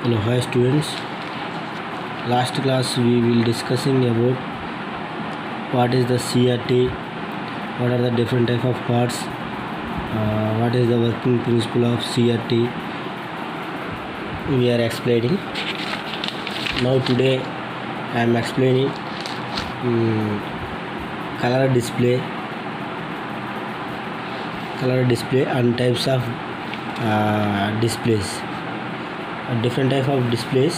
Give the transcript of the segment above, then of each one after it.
Hello, hi students. Last class we will discussing about what is the CRT, what are the different type of parts, what is the working principle of CRT. We are explaining. Now today I am explaining color display and types of displays. Different type of displays.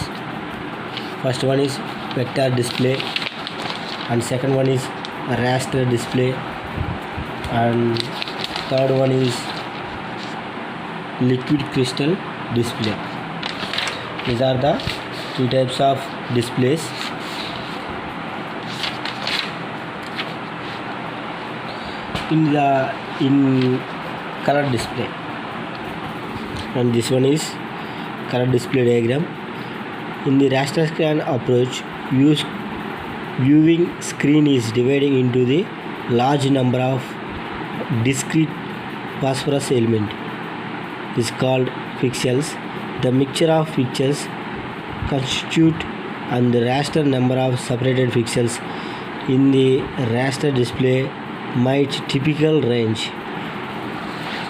First one is vector display, and second one is raster display, and third one is liquid crystal display. These are the three types of displays. In color display, and this one is color display diagram. In the raster scan approach, viewing screen is dividing into the large number of discrete phosphorus element is called pixels. The mixture of pixels constitute and the raster number of separated pixels in the raster display might typical range.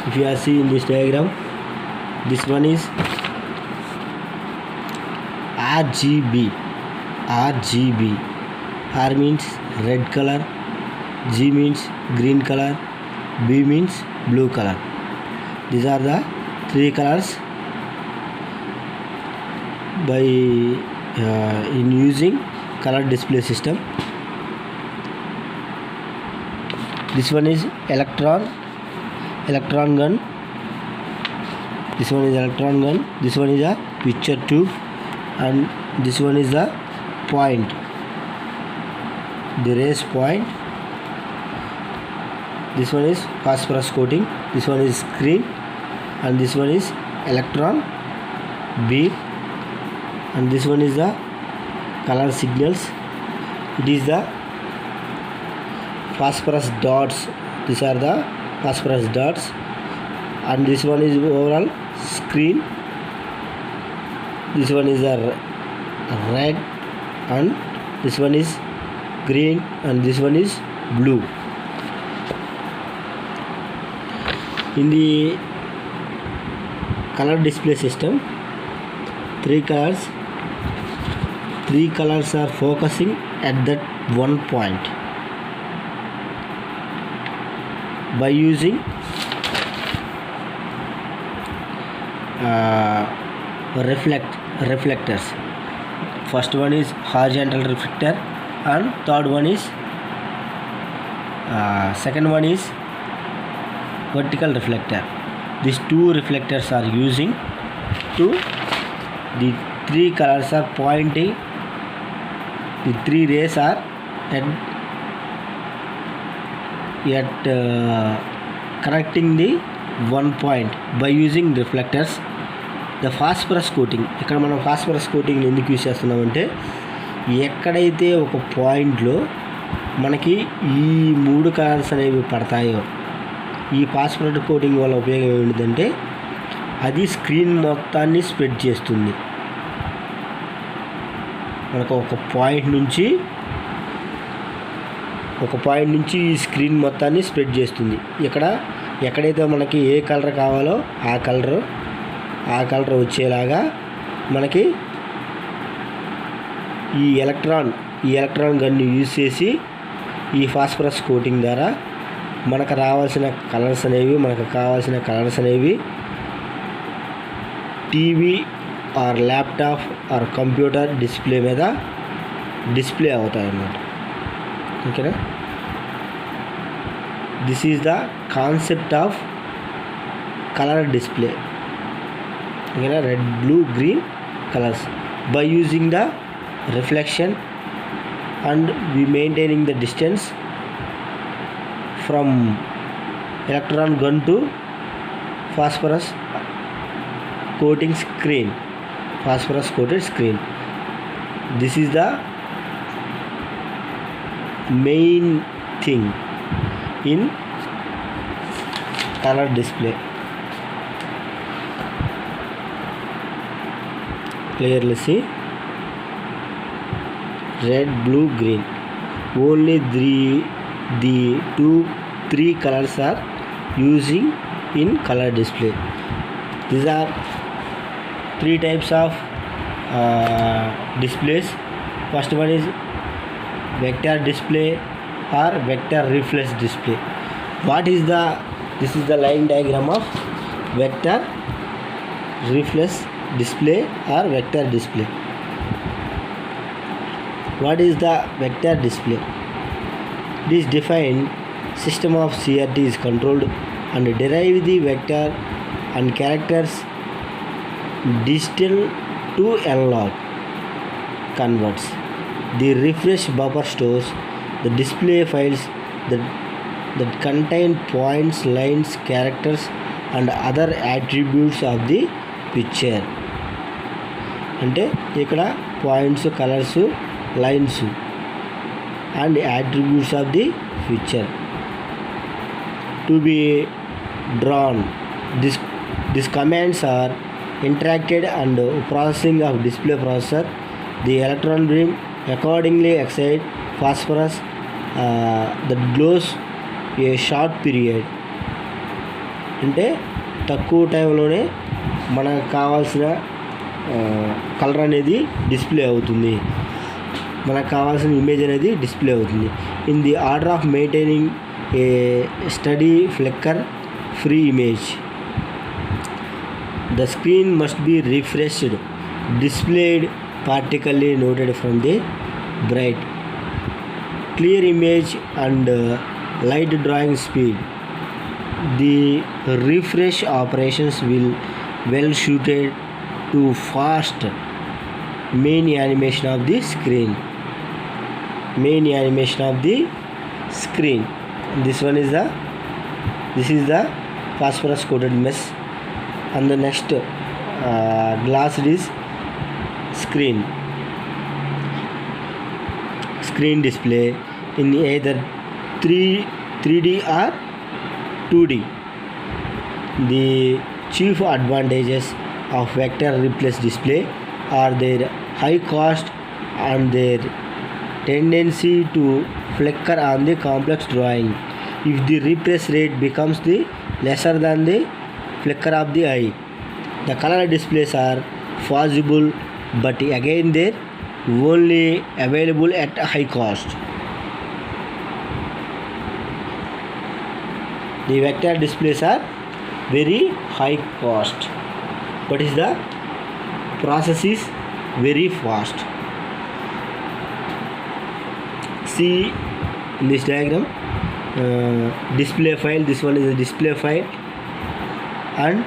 If you are seeing this diagram, this one is RGB. R means red color, G means green color, B means blue color. These are the three colors by in using color display system. This one is electron gun. This one is electron gun. This one is a picture tube, and this one is the point, the rays point. This one is phosphorus coating. This one is screen, and this one is electron beam, and this one is the color signals. It is the phosphorus dots. These are the phosphorus dots, and this one is overall screen. This one is a red, and this one is green, and this one is blue. In the color display system, three colors are focusing at that one point. By using reflectors. First one is horizontal reflector, and third one is second one is vertical reflector. These two reflectors are using to the three colors are pointing. The three rays are at connecting the one point by using reflectors. The phosphorus coating, ఇక్కడ మనం phosphorus coating ఎందుకు use చేస్తున్నామంటే, ఎక్కడైతే ఒక పాయింట్లో మనకి ఈ మూడు కలర్స్ అనేవి పడతాయో, ఈ ఫాస్ఫరస్ కోటింగ్ వల్ల ఉపయోగం ఏంటంటే అది స్క్రీన్ మొత్తాన్ని స్ప్రెడ్ చేస్తుంది. మనకు ఒక పాయింట్ నుంచి ఈ స్క్రీన్ మొత్తాన్ని స్ప్రెడ్ చేస్తుంది. ఎక్కడైతే మనకి ఏ కలర్ కావాలో ఆ కలర్ వచ్చేలాగా మనకి ఈ ఎలక్ట్రాన్ గన్ను యూజ్ చేసి ఈ ఫాస్ఫరస్ కోటింగ్ ద్వారా మనకు కావాల్సిన కలర్స్ అనేవి TV or laptop or computer display మీద డిస్ప్లే అవుతాయి అన్నమాట. ఓకేనా? This is the concept of colour display. ఓకేనా? Red, blue, green colours by using the reflection and we maintaining the distance from electron gun to phosphorus coated screen. This is the main thing in color display. clearly see red, blue, green. Only the three colors are using in color display. These are three types of displays. First one is vector display or vector reflex display. This is the line diagram of vector reflex display or vector display. What is the vector display? It is defined system of CRT is controlled and derive the vector and characters digital to analog converts. The refresh buffer stores the display files that contain points, lines, characters and other attributes of the picture. అంటే ఇక్కడ points, colours, lines and attributes of the picture to be drawn. These commands are interacted and processing of display processor. The electron beam accordingly excites phosphorus that glows a short period. అంటే తక్కువ టైంలోనే మనకు కావాల్సిన colour అనేది display అవుతుంది, మనకు కావాల్సిన image అనేది డిస్ప్లే అవుతుంది. In the order of maintaining A study flicker free image the screen must be refreshed displayed partially noted from the bright clear image and light drawing speed. The refresh operations will well suited to fast main animation of the screen. This is the phosphorus coated mesh, and the next glass is screen display in either 3D or 2D. The chief advantages of vector reflex display are their high cost and their tendency to flicker on the complex drawing. If the refresh rate becomes the lesser than the flicker of the eye, the color displays are possible, but again they're only available at a high cost. The vector displays are very high cost, but the process is very fast. See in this diagram, display file, this one is a display file, and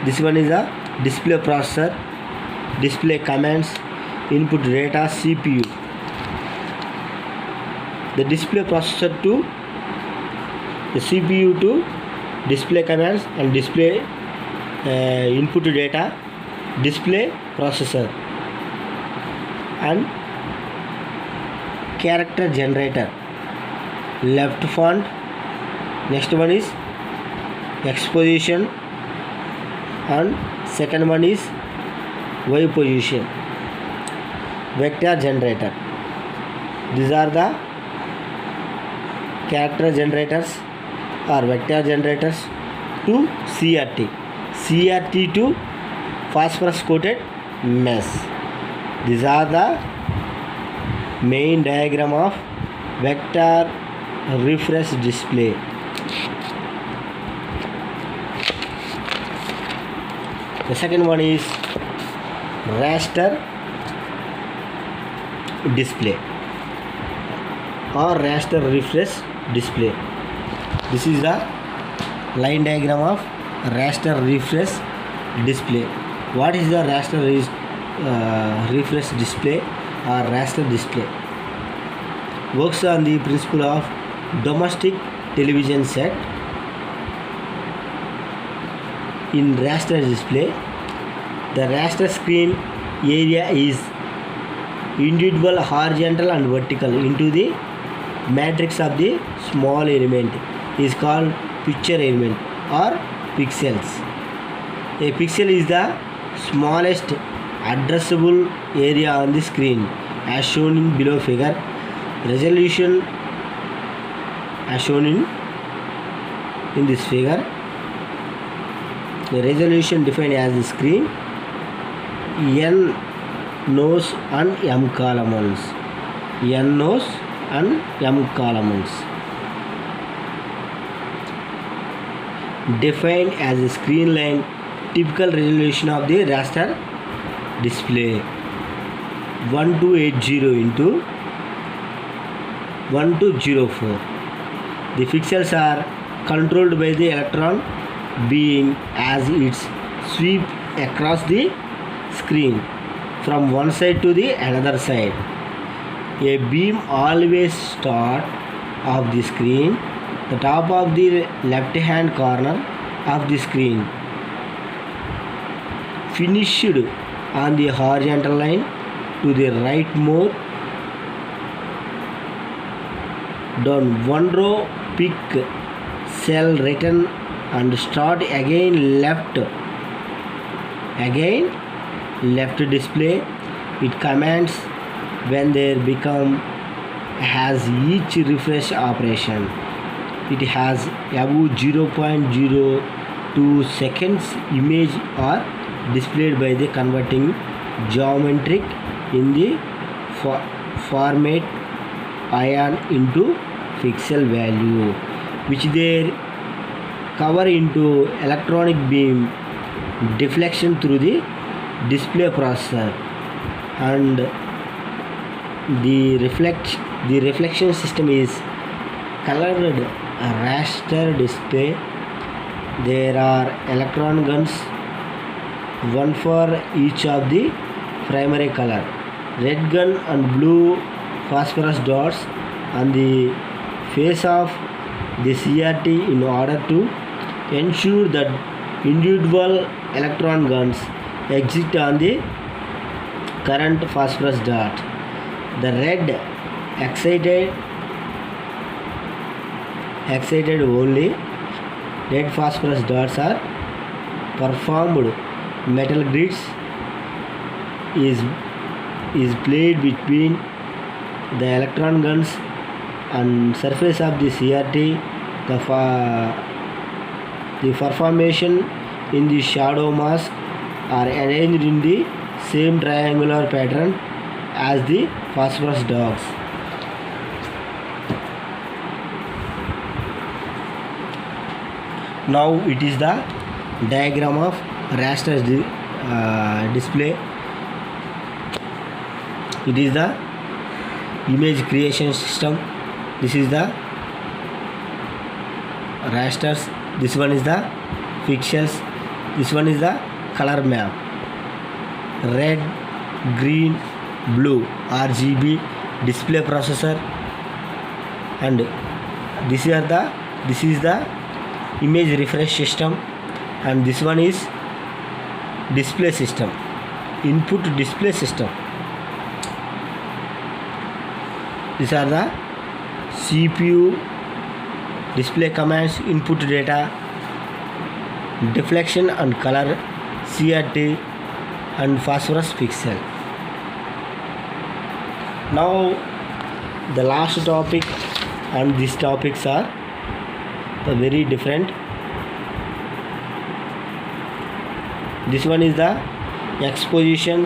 this one is a display processor, display commands, input data, CPU. The display processor to the CPU to display commands and display input data, display processor and character generator. Left font, next one is exposition, and second one is Y position. Vector generator, these are the character generators or vector generators to CRT to phosphorus coated mesh. These are the main diagram of vector refresh display. The second one is raster display or raster refresh display. This is the line diagram of raster refresh display. What is the raster refresh display or raster display? Works on the principle of domestic television set. In raster display, the raster screen area is individual horizontal and vertical into the matrix of the small element is called picture element or pixels. A pixel is the smallest addressable area on the screen as shown in below figure. Resolution as shown in this figure. The resolution defined as the screen, N nose and M columns. N nose and M columns. Defined as a screen line, typical resolution of the raster display 1280 into 1204. The pixels are controlled by the electron beam as it sweeps across the screen from one side to the another side. A beam always starts off the screen, the top of the left hand corner of the screen, finished on the horizontal line to the right more down one row, pick cell written and start again left display. It commands when they become has each refresh operation. It has above 0.02 seconds image are displayed by the converting geometric in the format ion into pixel value, which they cover into electronic beam deflection through the display processor, and the reflection system is colored raster display. There are electron guns, one for each of the primary color, red gun and blue phosphorus dots on the face of the CRT in order to ensure that individual electron guns exit on the current phosphorus dot. The red excited only. Red phosphorus dots are performed metal grids is played between the electron guns and surface of the CRT. The formation in the shadow mask are arranged in the same triangular pattern as the phosphorus dots. Now it is the diagram of raster display. It is the image creation system. This is the rasters. This one is the pixels. This one is the color map. Red, green, blue RGB display processor, and this is the image refresh system, and this one is display system, input display system. These are the CPU display commands, input data, deflection and color, CRT and phosphorus pixel. Now the last topic, and these topics are very different. This one is the X position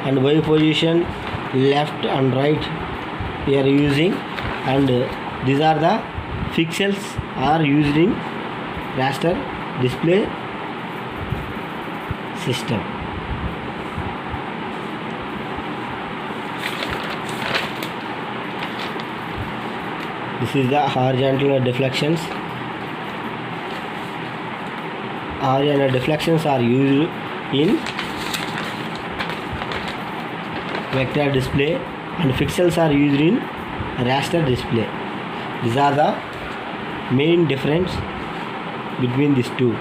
and Y position, left and right we are using, and these are the pixels are used in raster display system. This is the horizontal deflections. Horizontal deflections are used in vector display, and pixels are used in raster display. These are the main difference between these two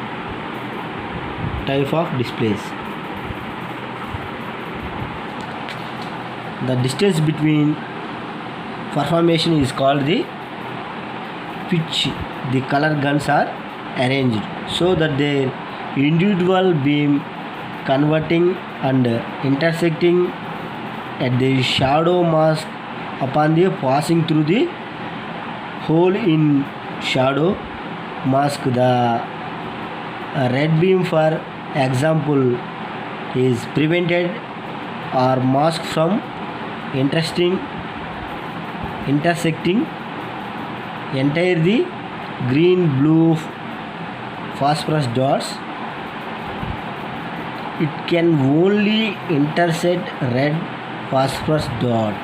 type of displays. The distance between formation is called the pitch. The color guns are arranged so that their individual beam converting and intersecting at the shadow mask upon the passing through the hole in shadow mask. The red beam, for example, is prevented or masked from intersecting entire the green blue phosphorus dots. It can only intersect red phosphorus dot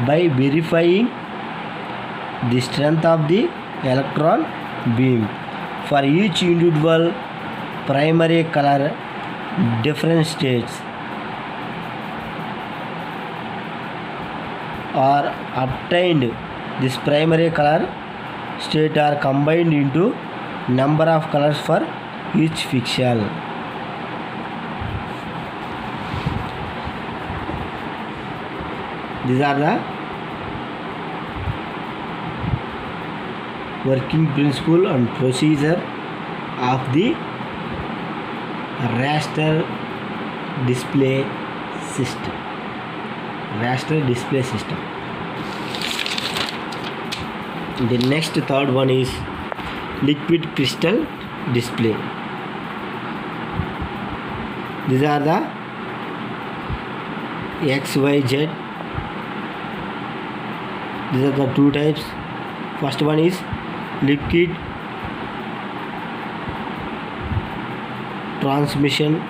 by verifying the strength of the electron beam. For each individual primary color, different states are obtained. This primary color state are combined into number of colors for each pixel. These are the working principle and procedure of the raster display system. The next third one is liquid crystal display. These are the XYZ. These are the two types. First one is liquid transmission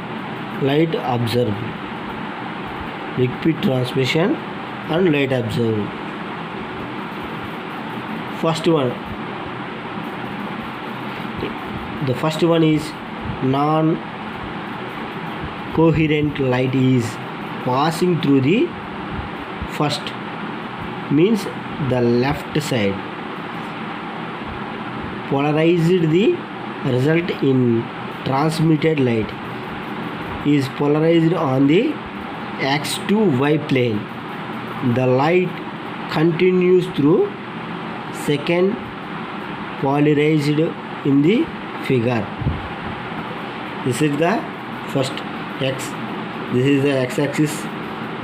light observed. Liquid transmission and light observed. The first one is non-coherent light is passing through the first, means the left side. Polarized, the result in transmitted light is polarized on the x to y plane. The light continues through second, polarized in the figure. This is the first x. This is the x-axis,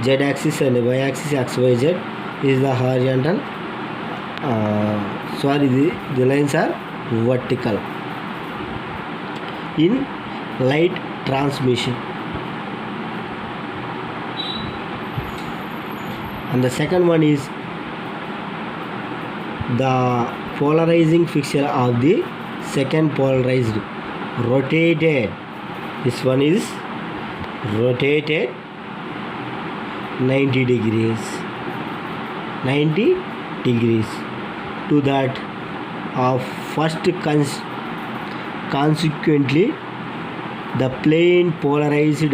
z-axis, and y-axis xyz. This is the horizontal. The lines are vertical in light transmission. And the second one is the polarizing fixture of the second polarized rotated. This one is rotated 90 degrees to that of first. Consequently, the plane polarized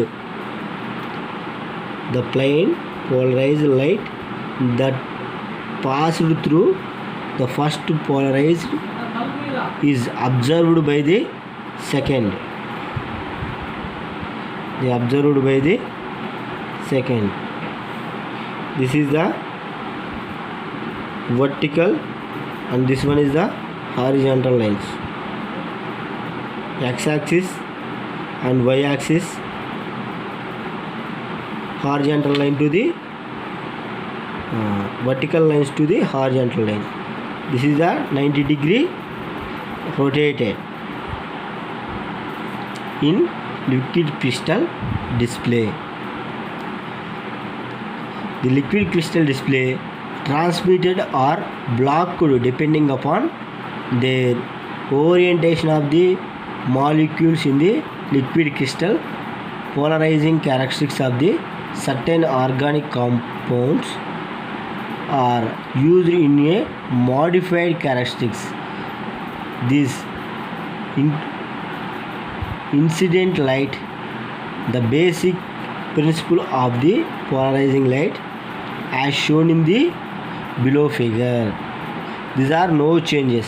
light that passed through the first polarized is observed by the second. This is the vertical and this one is the horizontal lines. X-axis and y-axis, horizontal line to the vertical lines to the horizontal line. This is the 90 degree rotated in liquid crystal display. The liquid crystal display transmitted or blocked depending upon their orientation of the molecules in the liquid crystal. Polarizing characteristics of the certain organic compounds are used in a modified characteristics. This incident light, the basic principle of the polarizing light as shown in the below figure. These are no changes.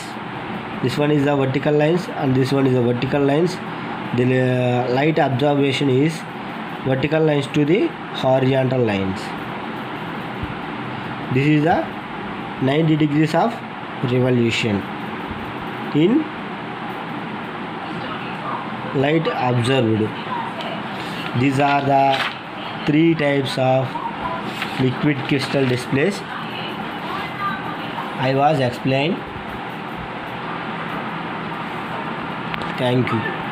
This one is the vertical lines and this one is the vertical lines. The light observation is vertical lines to the horizontal lines. This is the 90 degrees of revolution in light observed. These are the three types of liquid crystal displays. I was explained. Thank you.